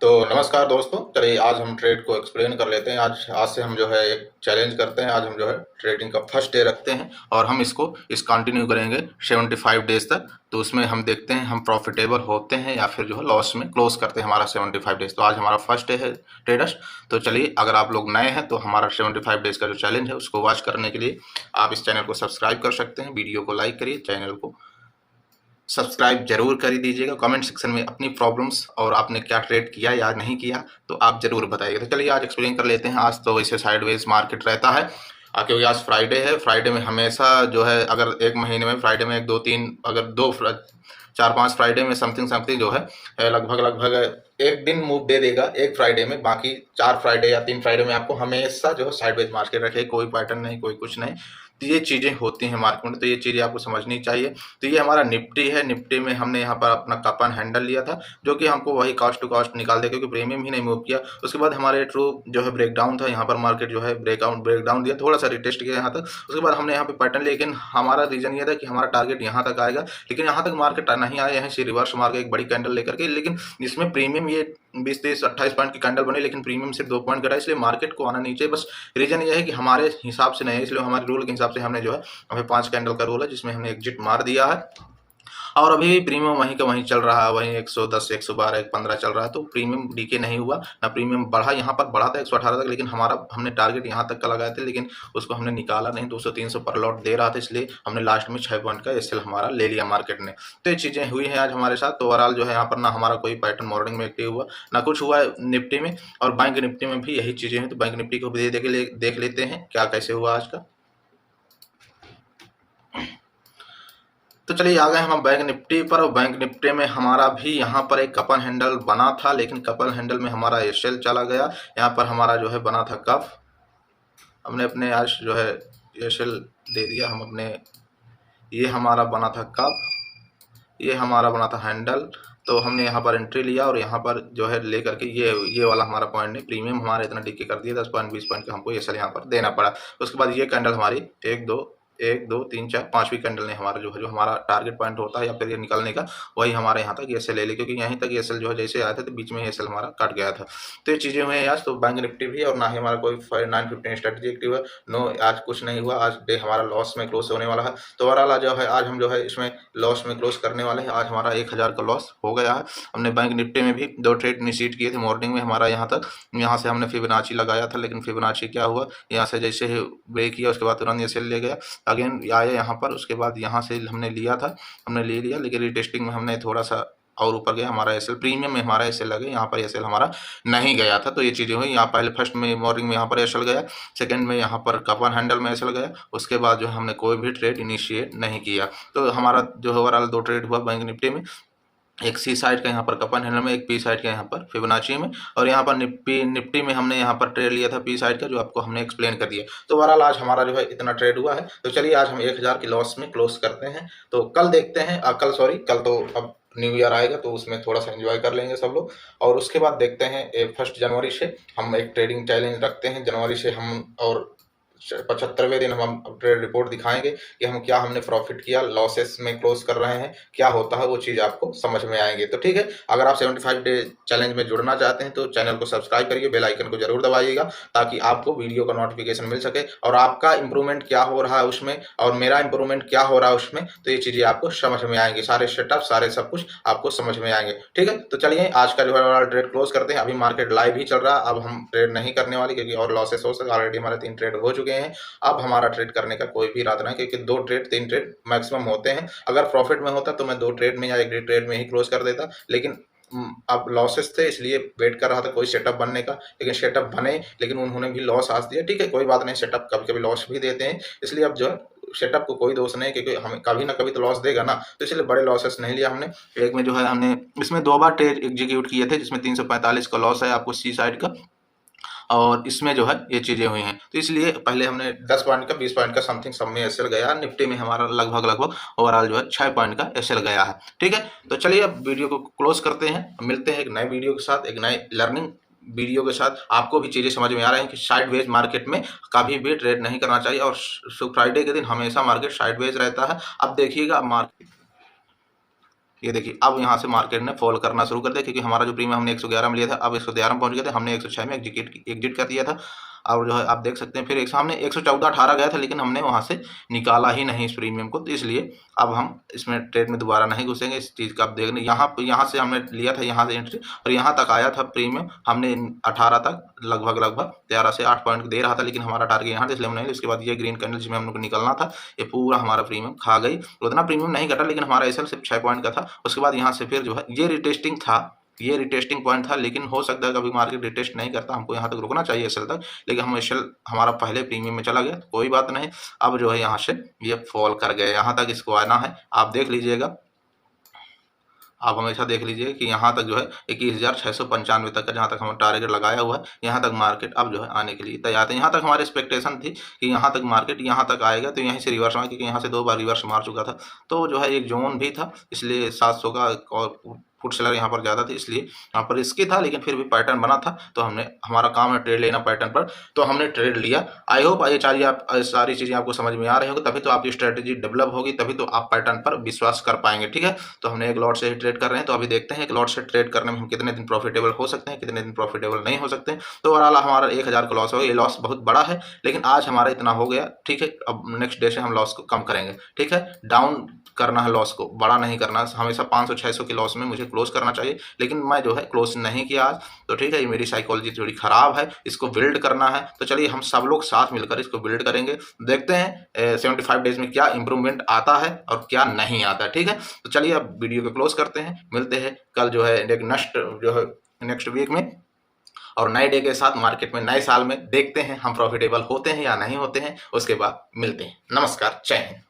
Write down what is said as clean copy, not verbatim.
तो नमस्कार दोस्तों, चलिए आज हम ट्रेड को एक्सप्लेन कर लेते हैं। आज आज से हम जो है एक चैलेंज करते हैं। आज हम जो है ट्रेडिंग का फर्स्ट डे रखते हैं और हम इसको कंटिन्यू करेंगे 75 डेज तक। तो उसमें हम देखते हैं हम प्रॉफिटेबल होते हैं या फिर जो है लॉस में क्लोज करते हैं हमारा 75 डेज। तो आज हमारा फर्स्ट डे है ट्रेडर्स। तो चलिए, अगर आप लोग नए हैं तो हमारा 75 डेज का जो चैलेंज है उसको वॉच करने के लिए आप इस चैनल को सब्सक्राइब कर सकते हैं। वीडियो को लाइक करिए, चैनल को सब्सक्राइब जरूर कर दीजिएगा। कमेंट सेक्शन में अपनी प्रॉब्लम्स और आपने क्या ट्रेड किया या नहीं किया तो आप जरूर बताइएगा। तो चलिए आज एक्सप्लेन कर लेते हैं। आज तो वैसे साइडवेज मार्केट रहता है क्योंकि आज फ्राइडे है। फ्राइडे में हमेशा जो है, अगर एक महीने में फ्राइडे में एक दो तीन, अगर दो चार पांच फ्राइडे में समथिंग जो है लगभग एक दिन मूव दे देगा एक फ्राइडे में। बाकी 4 फ्राइडे या 3 फ्राइडे में आपको हमेशा जो है साइडवेज मार्केट रखे, कोई पैटर्न नहीं, कोई कुछ नहीं। तो ये चीज़ें होती हैं मार्केट में, तो ये चीज़ें आपको समझनी चाहिए। तो ये हमारा निफ्टी है। निफ्टी में हमने यहाँ पर अपना कपन हैंडल लिया था जो कि हमको वही कॉस्ट टू कॉस्ट निकाल दे, क्योंकि प्रीमियम ही नहीं मूव किया। उसके बाद हमारे ट्रू जो है ब्रेकडाउन था, यहाँ पर मार्केट जो है ब्रेकडाउन दिया, थोड़ा सा रिटेस्ट किया यहाँ तक। उसके बाद हमने यहाँ पे पैटर्न, लेकिन हमारा रीजन ये था कि हमारा टारगेट यहाँ तक आएगा, लेकिन यहाँ तक मार्केट नहीं आया। यहाँ से रिवर्स मार के एक बड़ी कैंडल लेकर के, लेकिन इसमें प्रीमियम ये 20, 30, 28 पॉइंट की कैंडल बनी, लेकिन प्रीमियम सिर्फ 2 पॉइंट घटा, इसलिए मार्केट को आना नीचे। बस रीजन ये है कि हमारे हिसाब से नहीं है, इसलिए हमारे रूल के हिसाब से हमने जो है, हमें 5 कैंडल का रूल है जिसमें हमने एग्जिट मार दिया है। और अभी भी प्रीमियम वहीं का वहीं चल रहा है, वहीं 110, 112, 115 चल रहा है। तो प्रीमियम डीके नहीं हुआ ना, प्रीमियम बढ़ा। यहाँ पर बढ़ा था 118 तक, लेकिन हमने टारगेट यहाँ तक का लगाया था, लेकिन उसको हमने निकाला नहीं। 200, 300 पर लॉट दे रहा था, इसलिए हमने लास्ट में 6 पॉइंट का एसएल हमारा ले लिया मार्केट ने। तो ये चीज़ें हुई हैं आज हमारे साथ। तो ओवरऑल जो है यहाँ पर ना हमारा कोई पैटर्न मॉर्निंग में एक्टिव हुआ, ना कुछ हुआ निफ्टी में। और बैंक निफ्टी में भी यही चीज़ें हैं। तो बैंक निफ्टी को भी देख लेते हैं क्या कैसे हुआ आज का। तो चलिए आ गए हम बैंक निफ्टी पर। और बैंक निफ्टी में हमारा भी यहाँ पर एक कपन हैंडल बना था, लेकिन कपन हैंडल में हमारा एसएल चला गया। यहाँ पर हमारा जो है बना था कफ, हमने अपने आज जो है एसएल दे दिया। हम अपने, ये हमारा बना था कप, ये हमारा बना था हैंडल। तो हमने यहाँ पर एंट्री लिया और यहाँ पर जो है लेकर के ये वाला हमारा पॉइंट नहीं, प्रीमियम हमारा इतना डीके कर दिया, 10 पॉइंट 20 पॉइंट का हमको एसएल यहाँ पर देना पड़ा। उसके बाद ये कैंडल हमारी 1 2 3 4 5वीं कैंडल ने हमारा जो हमारा टारगेट पॉइंट होता है या फिर ये निकलने का, वही हमारे यहाँ तक एसएल ले ली, क्योंकि यहीं तक एसएल जो है जैसे आया था तो बीच में एसएल हमारा कट गया था। तो ये चीज़ें हुई हैं आज। तो बैंक निफ्टी भी, और ना ही हमारा कोई 915 स्ट्रेटेजी एक्टिव है। नो, आज कुछ नहीं हुआ। आज डे हमारा लॉस में क्लोज होने वाला है। तो ओवरऑल जो है आज हम जो है इसमें लॉस में क्लोज करने वाले हैं। आज हमारा 1000 का लॉस हो गया है। हमने बैंक निफ्टी में भी 2 ट्रेड इनिशिएट किए थे मॉर्निंग में हमारा यहाँ तक। यहाँ से हमने फिबोनाची लगाया था, लेकिन फिबोनाची क्या हुआ, यहाँ से जैसे ही ब्रेक किया उसके बाद तुरंत एसएल ले गया, अगेन आया यहाँ पर। उसके बाद यहाँ से हमने लिया था, हमने ले लिया, लेकिन रिटेस्टिंग में हमने थोड़ा सा और ऊपर गया हमारा एसएल, प्रीमियम में हमारा एसएल लगे, यहाँ पर एसएल हमारा नहीं गया था। तो ये चीज़ें हुई। यहाँ पहले फर्स्ट में मॉर्निंग में यहाँ पर एसएल गया, सेकंड में यहाँ पर कपन हैंडल में एसएल गया। उसके बाद जो हमने कोई भी ट्रेड इनिशिएट नहीं किया। तो हमारा जो ओवरऑल 2 ट्रेड हुआ बैंक निफ्टी में, एक सी साइड का यहाँ पर कपन हैंडल में, एक पी साइड का यहाँ पर फिबोनाची में, और यहाँ पर निफ्टी में हमने यहाँ पर ट्रेड लिया था पी साइड का, जो आपको हमने एक्सप्लेन कर दिया। तो ओवरऑल आज हमारा जो है इतना ट्रेड हुआ है। तो चलिए आज हम 1000 की लॉस में क्लोज करते हैं। तो कल देखते हैं, कल तो अब न्यू ईयर आएगा तो उसमें थोड़ा सा एंजॉय कर लेंगे सब लोग। और उसके बाद देखते हैं 1 जनवरी से हम एक ट्रेडिंग चैलेंज रखते हैं। जनवरी से हम, और 75वें दिन हम ट्रेड रिपोर्ट दिखाएंगे कि हमने प्रॉफिट किया, लॉसेस में क्लोज कर रहे हैं, क्या होता है वो चीज़ आपको समझ में आएंगे। तो ठीक है, अगर आप 75 डे चैलेंज में जुड़ना चाहते हैं तो चैनल को सब्सक्राइब करिए, बेल आइकन को जरूर दबाइएगा, ताकि आपको वीडियो का नोटिफिकेशन मिल सके और आपका इंप्रूवमेंट क्या हो रहा है उसमें और मेरा इंप्रूवमेंट क्या हो रहा है उसमें। तो ये चीज़ें आपको समझ में आएंगी, सारे सेटअप, सारे सब कुछ आपको समझ में आएंगे। ठीक है, तो चलिए आज का जो है ट्रेड क्लोज करते हैं। अभी मार्केट लाइव ही चल रहा है, अब हम ट्रेड नहीं करने वाले, क्योंकि और लॉसेस हो सकते। ऑलरेडी हमारे 3 ट्रेड हो चुके हैं। अब हमारा ट्रेड करने का कोई भी इरादा नहीं, क्योंकि 2 ट्रेड 3 ट्रेड मैक्सिमम होते हैं। अगर प्रॉफिट में होता तो मैं 2 ट्रेड में या 1 ट्रेड में ही क्लोज कर देता, लेकिन अब लॉसेस थे इसलिए वेट कर रहा था कोई सेटअप बनने का, लेकिन सेटअप बने, लेकिन उन्होंने भी लॉस आज दिया। ठीक है, कोई बात नहीं, सेटअप कभी कभी लॉस भी देते हैं, इसलिए अब जो सेटअप को कोई दोष नहीं, क्योंकि हमें कभी ना कभी तो लॉस देगा ना। तो इसलिए बड़े लॉसेस नहीं लिया हमने। एक में जो है हमने इसमें 2 बार ट्रेड एग्जीक्यूट किए थे, जिसमें 345 का लॉस है आपको सी साइड का, और इसमें जो है ये चीज़ें हुई हैं। तो इसलिए पहले हमने 10 पॉइंट का 20 पॉइंट का समथिंग सब में एसएल गया। निफ्टी में हमारा लगभग ओवरऑल जो है 6 पॉइंट का एसएल गया है। ठीक है, तो चलिए अब वीडियो को क्लोज करते हैं। मिलते हैं एक नए वीडियो के साथ, एक नए लर्निंग वीडियो के साथ। आपको भी चीज़ें समझ में आ रही हैं कि साइडवेज मार्केट में कभी भी ट्रेड नहीं करना चाहिए, और फ्राइडे के दिन हमेशा मार्केट साइडवेज रहता है। अब देखिएगा मार्केट ये देखिए अब यहाँ से मार्केट ने फॉल करना शुरू कर दिया, क्योंकि हमारा जो प्रीमियम हमने 111 में लिया था अब 111 में पहुंच गया था, हमने 106 में एग्जिट कर दिया था। और जो है आप देख सकते हैं फिर एक सामने 114.18 गया था, लेकिन हमने वहाँ से निकाला ही नहीं इस प्रीमियम को, तो इसलिए अब हम इसमें ट्रेड में दोबारा नहीं घुसेंगे। इस चीज़ का आप देख लें, यहाँ से हमने लिया था, यहाँ से एंट्री और यहाँ तक आया था प्रीमियम, हमने 18 तक लगभग 13 से 8 पॉइंट दे रहा था, लेकिन हमारा टारगेट यहाँ था इसलिए हमने, उसके बाद ये ग्रीन कैंडल जिसमें हमको निकलना था ये पूरा हमारा प्रीमियम खा गई। उतना प्रीमियम नहीं घटा, लेकिन हमारा एसएल सिर्फ 6 पॉइंट का था। उसके बाद यहाँ से फिर जो है ये रिटेस्टिंग था, ये रिटेस्टिंग पॉइंट था, लेकिन हो सकता है कभी मार्केट रिटेस्ट नहीं करता, हमको यहाँ तक रुकना चाहिए एसएल तक, लेकिन हम एसएल हमारा पहले प्रीमियम में चला गया, तो कोई बात नहीं। अब जो है यहाँ से ये फॉल कर गए, यहाँ तक इसको आना है, आप देख लीजिएगा, आप हमेशा देख लीजिए कि यहाँ तक जो है 21,695 तक का जहाँ तक हमें टारगेट लगाया हुआ है, यहाँ तक मार्केट अब जो है आने के लिए तैयार है। यहाँ तक हमारी एक्सपेक्टेशन थी कि यहाँ तक मार्केट यहाँ तक आएगा, तो यहीं से रिवर्स आएगा, क्योंकि यहाँ से 2 बार रिवर्स मार चुका था, तो जो है एक जोन भी था, इसलिए 700 का और फुट सेलर यहाँ पर ज़्यादा थी, इसलिए यहाँ पर रिस्की था, लेकिन फिर भी पैटर्न बना था, तो हमने, हमारा काम है ट्रेड लेना पैटर्न पर, तो हमने ट्रेड लिया। आई होप ये सारी चीज़ें आपको समझ में आ रही होगी, तभी तो आपकी स्ट्रेटेजी डेवलप होगी, तभी तो आप पैटर्न पर विश्वास कर पाएंगे। ठीक है, तो हमने एक लॉट से ही ट्रेड कर रहे हैं, तो अभी देखते हैं एक लॉट से ट्रेड करने में हम कितने दिन प्रॉफिटेबल हो सकते हैं, कितने दिन प्रॉफिटेबल नहीं हो सकते हैं। तो ओवरऑल हमारा 1000 का लॉस हो गया, ये लॉस बहुत बड़ा है, लेकिन आज हमारा इतना हो गया। ठीक है, अब नेक्स्ट डे से हम लॉस को कम करेंगे। ठीक है, डाउन करना है, लॉस को बड़ा नहीं करना, हमेशा 500-600 के लॉस में मुझे क्लोज करना चाहिए, लेकिन मैं जो है क्लोज नहीं किया आज, तो ठीक है, ये मेरी साइकोलॉजी थोड़ी खराब है, इसको बिल्ड करना है, तो चलिए हम सब लोग साथ मिलकर इसको बिल्ड करेंगे, देखते हैं 75 डेज में क्या इंप्रूवमेंट आता है और क्या नहीं आता है। ठीक है, तो चलिए अब वीडियो को क्लोज करते हैं, मिलते हैं कल जो है नेक्स्ट वीक में और नए डे के साथ मार्केट में, नए साल में देखते हैं हम प्रॉफिटेबल होते हैं या नहीं होते हैं, उसके बाद मिलते हैं। नमस्कार, जय हिंद।